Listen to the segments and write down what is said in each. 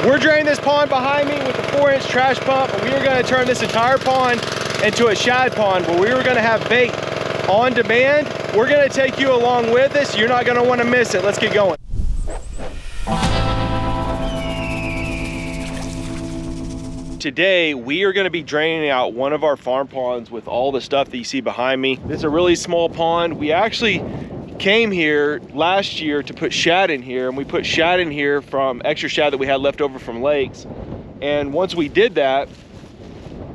We're draining this pond behind me with a 4-inch trash pump, and we are gonna turn this entire pond into a shad pond where we were gonna have bait on demand. We're gonna take you along with us. You're not gonna wanna miss it. Let's get going. Today, we are gonna be draining out one of our farm ponds with all the stuff that you see behind me. It's a really small pond. We actually came here last year to put shad in here, and we put shad in here from extra shad that we had left over from lakes. And once we did that,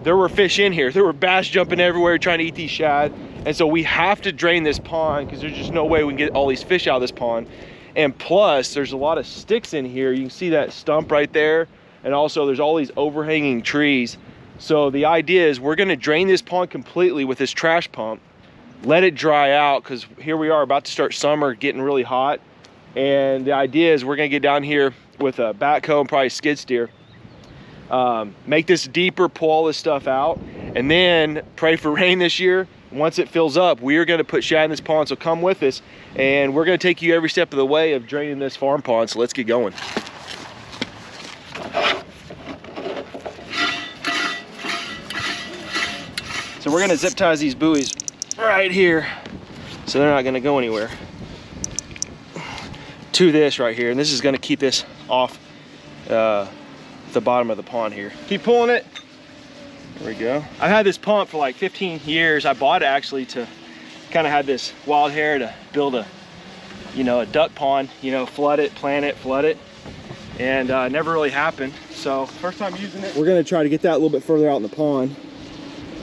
there were fish in here. There were bass jumping everywhere trying to eat these shad. And so we have to drain this pond because there's just no way we can get all these fish out of this pond. And plus, there's a lot of sticks in here. You can see that stump right there. And also there's all these overhanging trees. So the idea is we're gonna drain this pond completely with this trash pump, let it dry out, because here we are about to start summer, getting really hot. And the idea is we're gonna get down here with a backhoe and probably a skid steer, make this deeper, pull all this stuff out, and then pray for rain this year. Once it fills up, we are gonna put shad in this pond, so come with us, and we're gonna take you every step of the way of draining this farm pond, so let's get going. So we're gonna zip ties these buoys right here, so they're not gonna go anywhere, to this right here, and this is gonna keep this off the bottom of the pond here. Keep pulling it. There we go. I've had this pump for like 15 years. I bought it actually to kind of have this wild hair to build a, a duck pond, flood it, plant it, flood it, and never really happened. So first time using it. We're gonna try to get that a little bit further out in the pond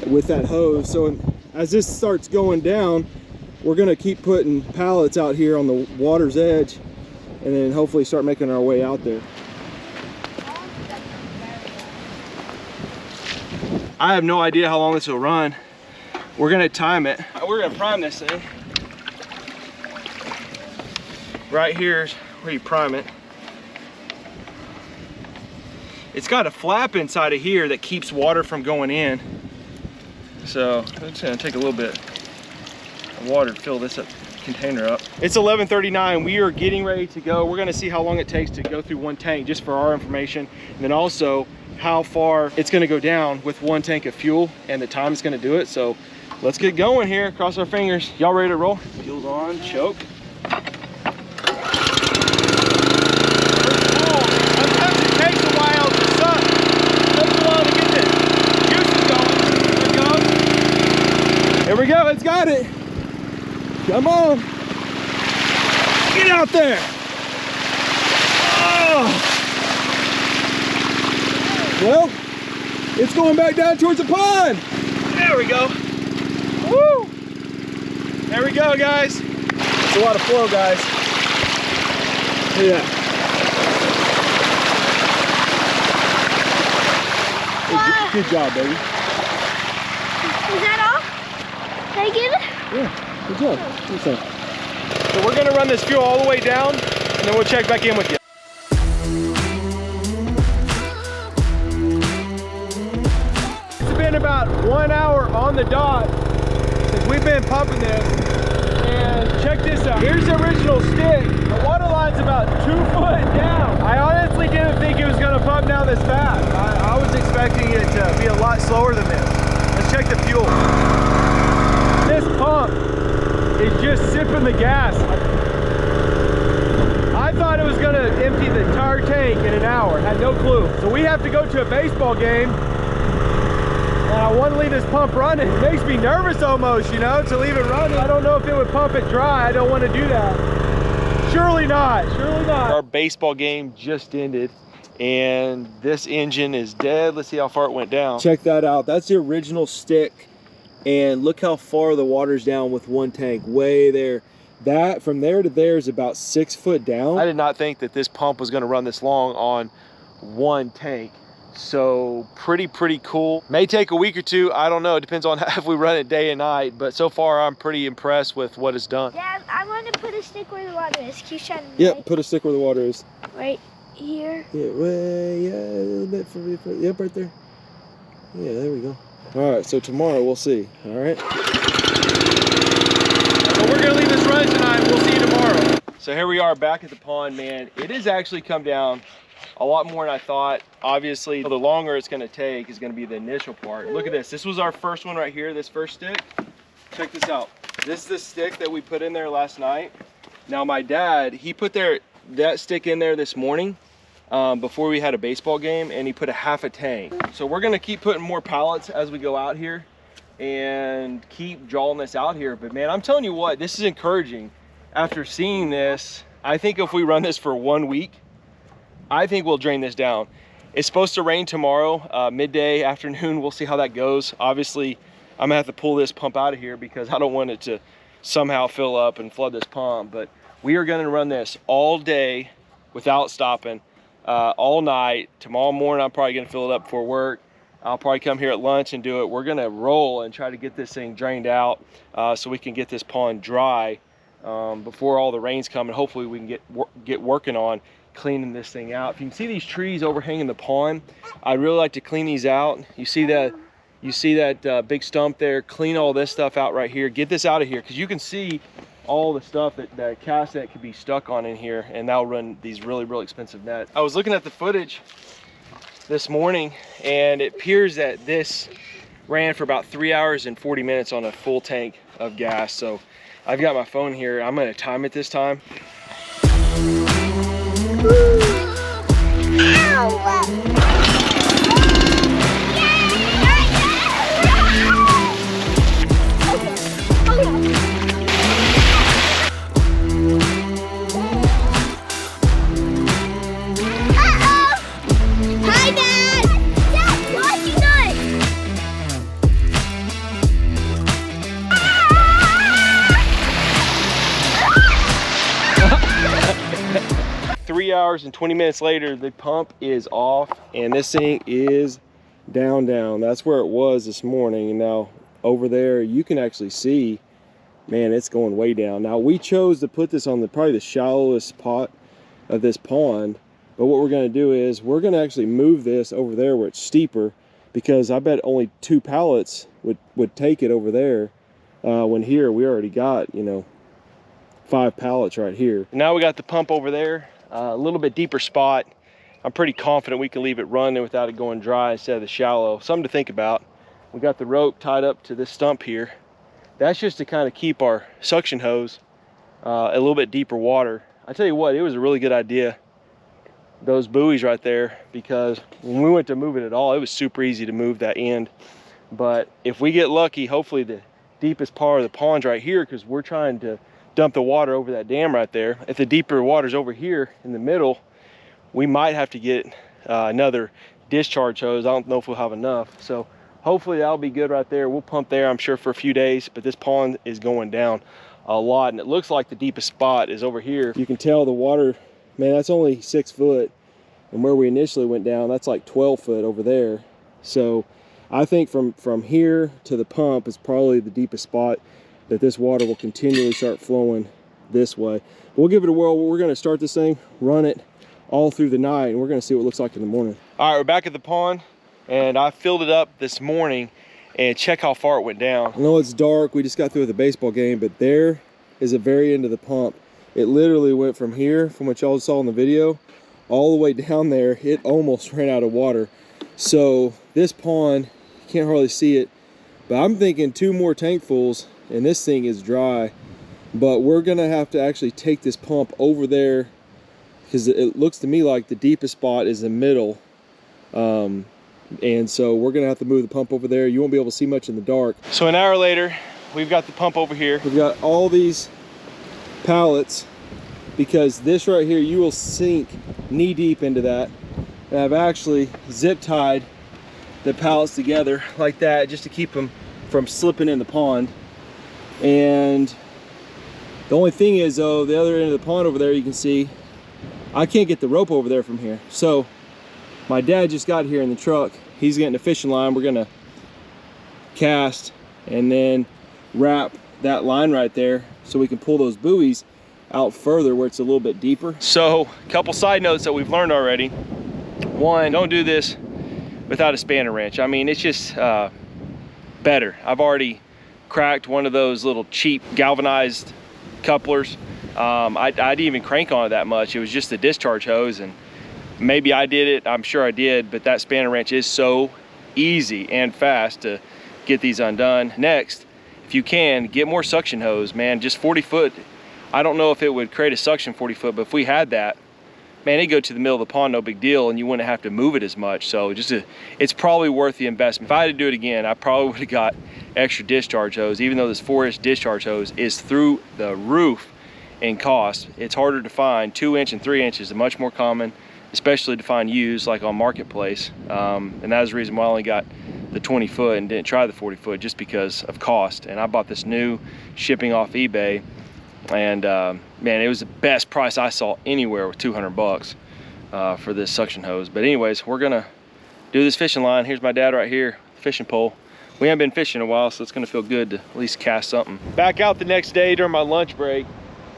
with that hose. So as this starts going down, we're gonna keep putting pallets out here on the water's edge, and then hopefully start making our way out there. I have no idea how long this will run. We're gonna time it. We're gonna prime this thing. Right here's where you prime it. It's got a flap inside of here that keeps water from going in. So it's gonna take a little bit of water to fill this container up. It's 11:39, we are getting ready to go. We're gonna see how long it takes to go through one tank, just for our information, and then also how far it's gonna go down with one tank of fuel and the time it's gonna do it. So let's get going here, cross our fingers. Y'all ready to roll? Fuel's on, choke. Sometimes it takes a while to suck. It takes a while to get the juices going. There it goes. There we go, it's got it. Come on. Get out there. Oh. Well, it's going back down towards the pond. There we go. Woo. There we go, guys. It's a lot of flow, guys. Look at that. Good job, baby. Is that all? Can I get it? Yeah, good job. So we're gonna run this fuel all the way down, and then we'll check back in with you. It's been about 1 hour on the dot since we've been pumping this, and check this out. Here's the original stick. The water line's about 2 foot down. I honestly didn't think it was gonna pump down this fast. I was expecting it to be a lot slower than this. Let's check the fuel. This pump is just sipping the gas. I thought it was gonna empty the entire tank in an hour. Had no clue. So we have to go to a baseball game, and I want to leave this pump running. It makes me nervous almost, to leave it running. I don't know if it would pump it dry. I don't want to do that. Surely not, surely not. Our baseball game just ended, and this engine is dead. Let's see how far it went down. Check that out. That's the original stick, and look how far the water's down with one tank, way there. That from there to there is about 6 foot down. I did not think that this pump was going to run this long on one tank. So pretty cool. May take a week or two, I don't know. It depends on if we run it day and night, but so far I'm pretty impressed with what it's done. Dad, I want to put a stick where the water is. Keep shining. Yep, put a stick where the water is. Right here. Yeah, a little bit further. Yep, right there. Yeah, there we go. All right, so tomorrow we'll see. All right. Well, we're gonna leave this running tonight. We'll see you tomorrow. So here we are back at the pond, man. It has actually come down a lot more than I thought. Obviously, the longer it's gonna take is gonna be the initial part. Look at this. This was our first one right here, this first stick. Check this out. This is the stick that we put in there last night. Now my dad, he put that stick in there this morning before we had a baseball game, and he put a half a tank. So we're gonna keep putting more pallets as we go out here and keep drawing this out here. But man, I'm telling you what, this is encouraging. After seeing this, I think if we run this for 1 week, I think we'll drain this down. It's supposed to rain tomorrow, midday, afternoon. We'll see how that goes. Obviously, I'm gonna have to pull this pump out of here because I don't want it to somehow fill up and flood this pump. But we are gonna run this all day without stopping, all night. Tomorrow morning, I'm probably gonna fill it up before work. I'll probably come here at lunch and do it. We're gonna roll and try to get this thing drained out so we can get this pond dry before all the rains come, and hopefully we can get working on cleaning this thing out. If you can see these trees overhanging the pond, I'd really like to clean these out. You see that big stump there? Clean all this stuff out right here. Get this out of here, because you can see all the stuff that cast net could be stuck on in here, and that'll run these really expensive nets. I was looking at the footage this morning, and it appears that this ran for about 3 hours and 40 minutes on a full tank of gas. So I've got my phone here. I'm gonna time it this time. Ow! 3 hours and 20 minutes later, the pump is off and this thing is down. That's where it was this morning. And now over there, you can actually see, man, it's going way down. Now we chose to put this on probably the shallowest part of this pond. But what we're gonna do is we're gonna actually move this over there where it's steeper, because I bet only 2 pallets would take it over there. When here we already got, 5 pallets right here. Now we got the pump over there, a little bit deeper spot. I'm pretty confident we can leave it running without it going dry instead of the shallow. Something to think about. We got the rope tied up to this stump here. That's just to kind of keep our suction hose a little bit deeper water. I tell you what, it was a really good idea, those buoys right there, because when we went to move it at all, it was super easy to move that end. But if we get lucky, hopefully the deepest part of the pond's right here, because we're trying to dump the water over that dam right there. If the deeper water's over here in the middle, we might have to get another discharge hose. I don't know if we'll have enough. So hopefully that'll be good right there. We'll pump there, I'm sure, for a few days, but this pond is going down a lot, and it looks like the deepest spot is over here. You can tell the water, man, that's only 6 foot, and where we initially went down, that's like 12 foot over there. So I think from here to the pump is probably the deepest spot that this water will continually start flowing this way. We'll give it a whirl. We're gonna start this thing, run it all through the night, and we're gonna see what it looks like in the morning. All right, we're back at the pond, and I filled it up this morning, and check how far it went down. I know it's dark, we just got through with the baseball game, but there is the very end of the pump. It literally went from here, from what y'all saw in the video, all the way down there. It almost ran out of water. So this pond, you can't hardly see it, but I'm thinking 2 more tankfuls and this thing is dry. But we're gonna have to actually take this pump over there, because it looks to me like the deepest spot is the middle. And so we're gonna have to move the pump over there. You won't be able to see much in the dark. So an hour later, we've got the pump over here. We've got all these pallets, because this right here, you will sink knee deep into that. And I've actually zip tied the pallets together like that, just to keep them from slipping in the pond. And the only thing is, though, the other end of the pond over there, you can see, I can't get the rope over there from here. So my dad just got here in the truck. He's getting a fishing line. We're gonna cast and then wrap that line right there so we can pull those buoys out further where it's a little bit deeper. So a couple side notes that we've learned already. One, don't do this without a spanner wrench. I mean, it's just better. I've already cracked one of those little cheap galvanized couplers. I didn't even crank on it that much. It was just the discharge hose, and Maybe I did it, I'm sure I did, but that spanner wrench is so easy and fast to get these undone. Next, if you can, get more suction hose, man. Just 40 foot. I don't know if it would create a suction 40 foot, but if we had that, man, it'd go to the middle of the pond, no big deal, and you wouldn't have to move it as much. So it's probably worth the investment. If I had to do it again, I probably would have got extra discharge hose, even though this 4-inch discharge hose is through the roof in cost. It's harder to find. 2-inch and 3-inch is much more common, especially to find used like on Marketplace. And that is the reason why I only got the 20 foot and didn't try the 40 foot, just because of cost. And I bought this new shipping off eBay, and man, it was the best price I saw anywhere with 200 bucks for this suction hose. But anyways, we're gonna do this fishing line. Here's my dad right here, fishing pole. We haven't been fishing in a while, so it's gonna feel good to at least cast something. Back out the next day during my lunch break,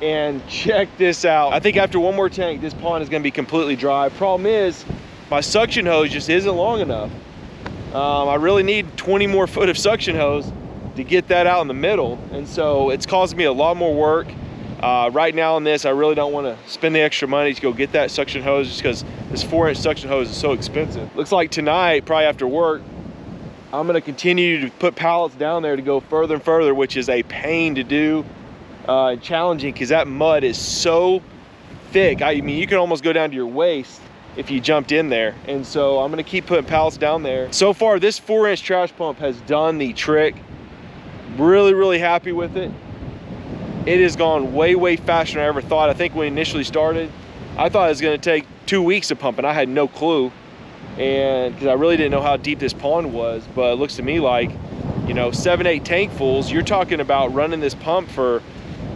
and check this out. I think after one more tank, this pond is gonna be completely dry. Problem is, my suction hose just isn't long enough. I really need 20 more foot of suction hose to get that out in the middle, and so it's causing me a lot more work. Right now on this, I really don't want to spend the extra money to go get that suction hose, just because this 4-inch suction hose is so expensive. Looks like tonight, probably after work, I'm going to continue to put pallets down there to go further and further, which is a pain to do, challenging, because that mud is so thick. I mean, you can almost go down to your waist if you jumped in there. And so I'm going to keep putting pallets down there. So far, this 4-inch trash pump has done the trick. Really happy with it. It has gone way faster than I ever thought. I think when we initially started, I thought it was going to take 2 weeks to pump, and I had no clue, and because I really didn't know how deep this pond was. But it looks to me like, you know, 7-8 tankfuls, you're talking about running this pump for,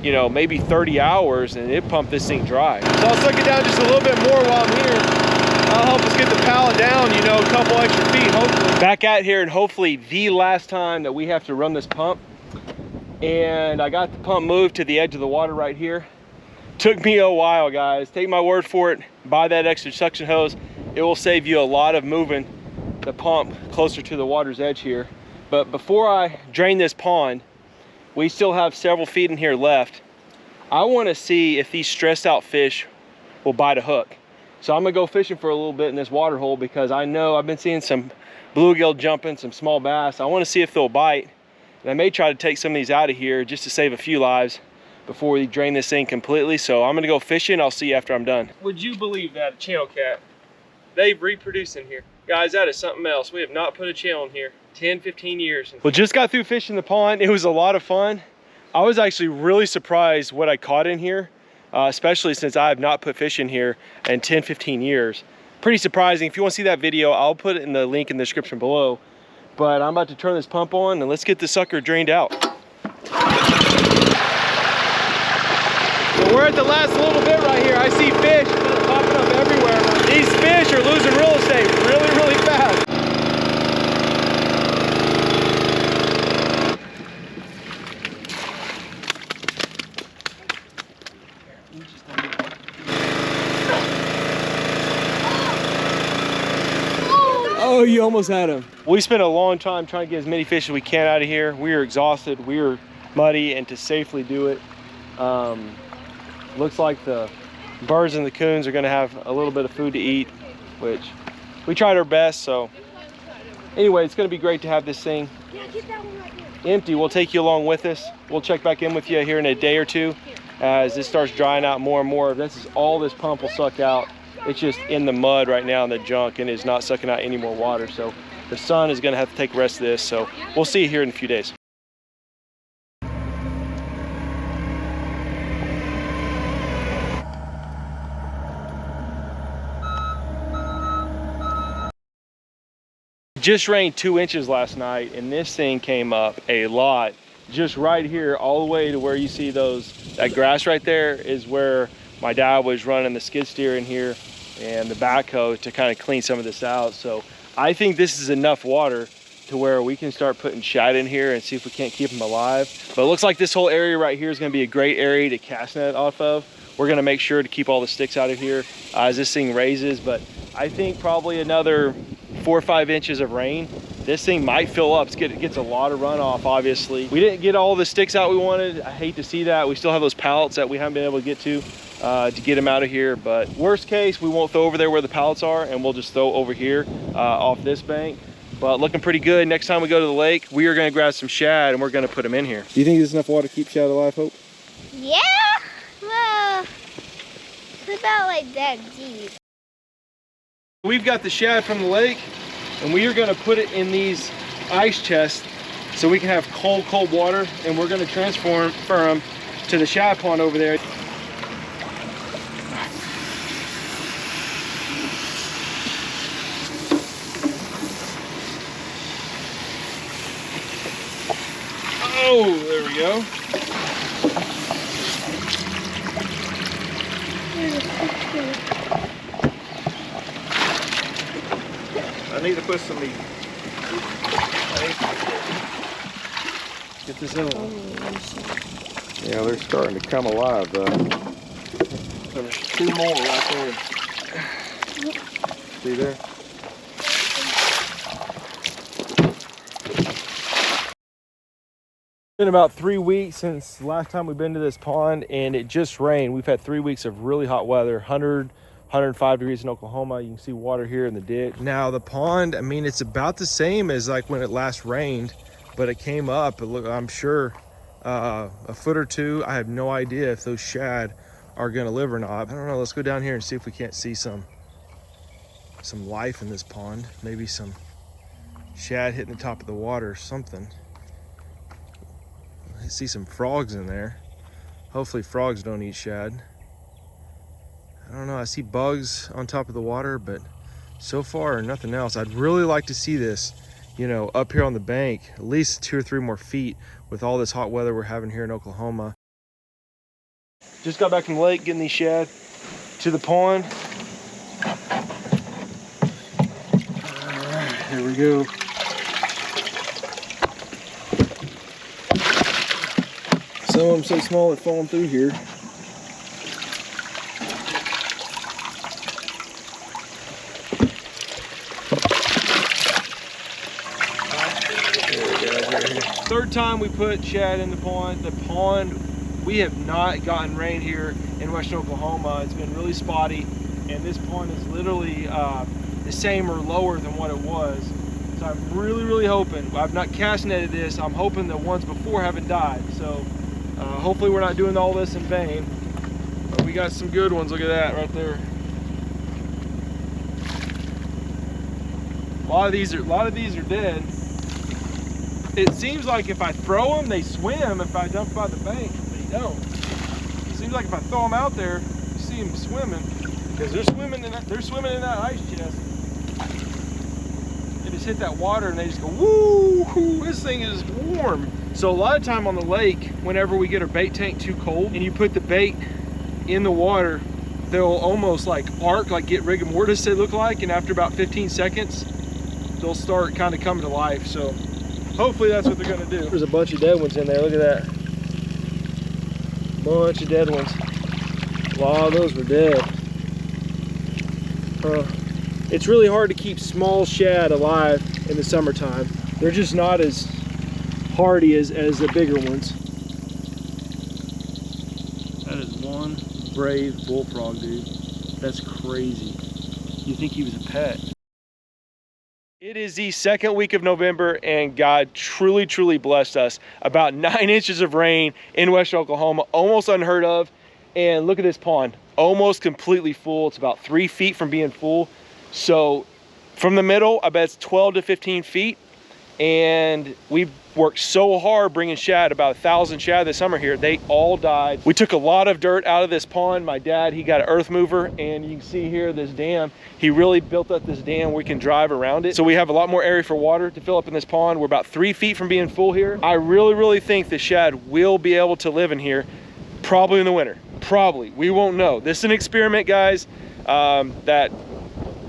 you know, maybe 30 hours, and it pumped this thing dry. So I'll suck it down just a little bit more while I'm here. That'll help us get the pallet down, you know, a couple extra feet, hopefully. Back out here, and hopefully the last time that we have to run this pump. And I got the pump moved to the edge of the water right here. Took me a while, guys. Take my word for it. Buy that extra suction hose. It will save you a lot of moving the pump closer to the water's edge here. But before I drain this pond, we still have several feet in here left. I want to see if these stressed out fish will bite a hook. So I'm gonna go fishing for a little bit in this water hole, because I know I've been seeing some bluegill jumping, some small bass. I want to see if they'll bite. And I may try to take some of these out of here just to save a few lives before we drain this thing completely. So I'm gonna go fishing. I'll see you after I'm done. Would you believe that a channel cat, they've reproduced in here? Guys, that is something else. We have not put a channel in here 10-15 years. Well, just got through fishing the pond. It was a lot of fun. I was actually really surprised what I caught in here, especially since I have not put fish in here in 10-15 years. Pretty surprising. If you want to see that video, I'll put it in the link in the description below. But I'm about to turn this pump on, and let's get this sucker drained out. So we're at the last little bit right here. I see fish popping up everywhere. These fish are losing real estate really fast. Oh, you almost had him. We spent a long time trying to get as many fish as we can out of here. We are exhausted, we are muddy, and to safely do it, looks like the birds and the coons are gonna have a little bit of food to eat, which we tried our best. So anyway, it's gonna be great to have this thing empty. We'll take you along with us. We'll check back in with you here in a day or two as this starts drying out more and more. This is all this pump will suck out. It's just in the mud right now in the junk, and is not sucking out any more water. So the sun is gonna have to take the rest of this. So we'll see you here in a few days. Just rained 2 inches last night, and this thing came up a lot. Just right here, all the way to where you see that grass right there is where my dad was running the skid steer in here and the backhoe to kind of clean some of this out. So I think this is enough water to where we can start putting shad in here and see if we can't keep them alive. But it looks like this whole area right here is going to be a great area to cast net off of. We're going to make sure to keep all the sticks out of here as this thing raises. But I think probably another 4 or 5 inches of rain, this thing might fill up. It gets a lot of runoff, obviously. We didn't get all the sticks out we wanted. I hate to see that. We still have those pallets that we haven't been able to get to. to get them out of here. But worst case, we won't throw over there where the pallets are, and we'll just throw over here off this bank. But looking pretty good. Next time we go to the lake, we are gonna grab some shad and we're gonna put them in here. Do you think there's enough water to keep shad alive, Hope? Yeah, well, it's about like that deep. We've got the shad from the lake, and we are gonna put it in these ice chests so we can have cold water, and we're gonna transfer them to the shad pond over there. Oh, there we go. I need to put some meat. Get this in. Yeah, they're starting to come alive though. There's 2 more right there. See there? It's been about 3 weeks since the last time we've been to this pond, and it just rained. We've had 3 weeks of really hot weather, 100, 105 degrees in Oklahoma. You can see water here in the ditch. Now the pond, I mean, it's about the same as like when it last rained, but it came up, look, I'm sure a foot or 2. I have no idea if those shad are gonna live or not. I don't know, let's go down here and see if we can't see some life in this pond. Maybe some shad hitting the top of the water or something. I see some frogs in there. Hopefully frogs don't eat shad. I don't know, I see bugs on top of the water, but so far nothing else. I'd really like to see this, you know, up here on the bank, at least 2 or 3 more feet with all this hot weather we're having here in Oklahoma. Just got back from the lake getting these shad to the pond. All right, here we go. Some of them so small they're falling through here. Third time we put shad in the pond. The pond, we have not gotten rain here in western Oklahoma. It's been really spotty, and this pond is literally the same or lower than what it was. So I'm really hoping, I've not cast netted this, I'm hoping the ones before haven't died. So hopefully we're not doing all this in vain. But we got some good ones, look at that right there. A lot of these are dead. It seems like if I throw them, they swim if I dump by the bank, but they don't. It seems like if I throw them out there, you see them swimming, because they're swimming in that ice chest. They just hit that water and they just go, woo, this thing is warm. So a lot of time on the lake, whenever we get our bait tank too cold and you put the bait in the water, they'll almost like arc, like get rigor mortis they look like, and after about 15 seconds, they'll start kind of coming to life. So hopefully that's what they're gonna do. There's a bunch of dead ones in there, look at that. Bunch of dead ones. A lot of those were dead. It's really hard to keep small shad alive in the summertime. They're just not as hardy as the bigger ones. That is one brave bullfrog, dude. That's crazy. You'd think he was a pet. It is the second week of November, and God truly blessed us. About 9 inches of rain in western Oklahoma, almost unheard of. And look at this pond, almost completely full. It's about 3 feet from being full. So from the middle, I bet it's 12 to 15 feet. And we've worked so hard bringing shad, about 1,000 shad this summer here. They all died. We took a lot of dirt out of this pond. My dad, he got an earth mover, and you can see here this dam. He really built up this dam where we can drive around it. So we have a lot more area for water to fill up in this pond. We're about 3 feet from being full here. I really think the shad will be able to live in here, probably in the winter. Probably, we won't know. This is an experiment, guys, that,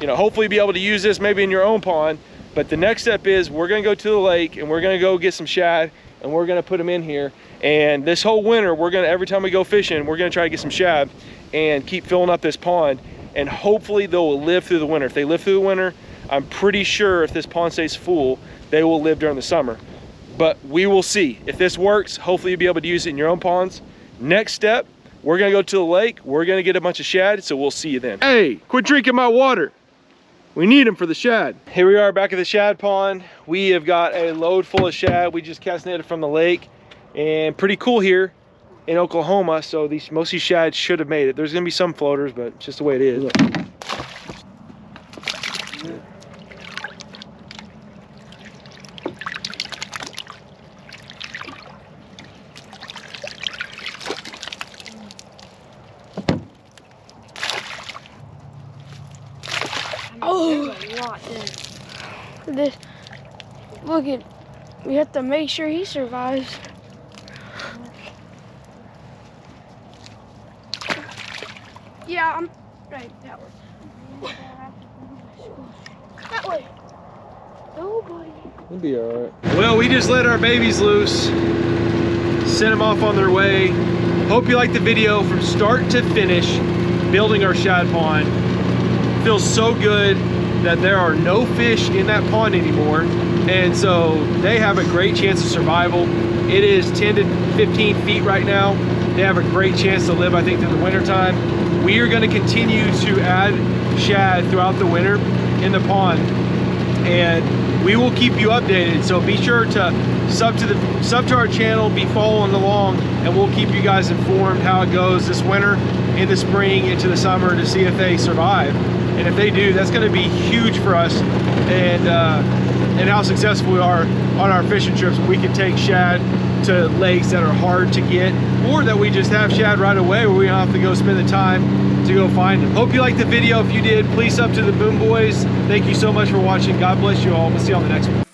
you know, hopefully be able to use this maybe in your own pond. But the next step is we're gonna go to the lake and we're gonna go get some shad and we're gonna put them in here. And this whole winter, we're gonna, every time we go fishing, we're gonna try to get some shad and keep filling up this pond. And hopefully they'll live through the winter. If they live through the winter, I'm pretty sure if this pond stays full, they will live during the summer. But we will see. If this works, hopefully you'll be able to use it in your own ponds. Next step, We're gonna go to the lake. We're gonna get a bunch of shad, so we'll see you then. Hey, quit drinking my water. We need them for the shad. Here we are back at the shad pond. We have got a load full of shad. We just cast netted from the lake, and pretty cool here in Oklahoma. So most of these shad should have made it. There's gonna be some floaters, but it's just the way it is. Oh, there's a lot there. Look at, we have to make sure he survives. Yeah, I'm right that way. That way. Nobody. It'll be all right. Well, we just let our babies loose, sent them off on their way. Hope you liked the video from start to finish, building our shad pond. Feels so good that there are no fish in that pond anymore, and so they have a great chance of survival. It is 10 to 15 feet right now. They have a great chance to live, I think, through the winter time. We are going to continue to add shad throughout the winter in the pond, and we will keep you updated. So be sure to sub to our channel, be following along, and we'll keep you guys informed how it goes this winter, in the spring, into the summer, to see if they survive. And if they do, that's going to be huge for us, and how successful we are on our fishing trips. We can take shad to lakes that are hard to get, or that we just have shad right away where we don't have to go spend the time to go find them. Hope you liked the video. If you did, please sub to the Boone Boys. Thank you so much for watching. God bless you all. We'll see you on the next one.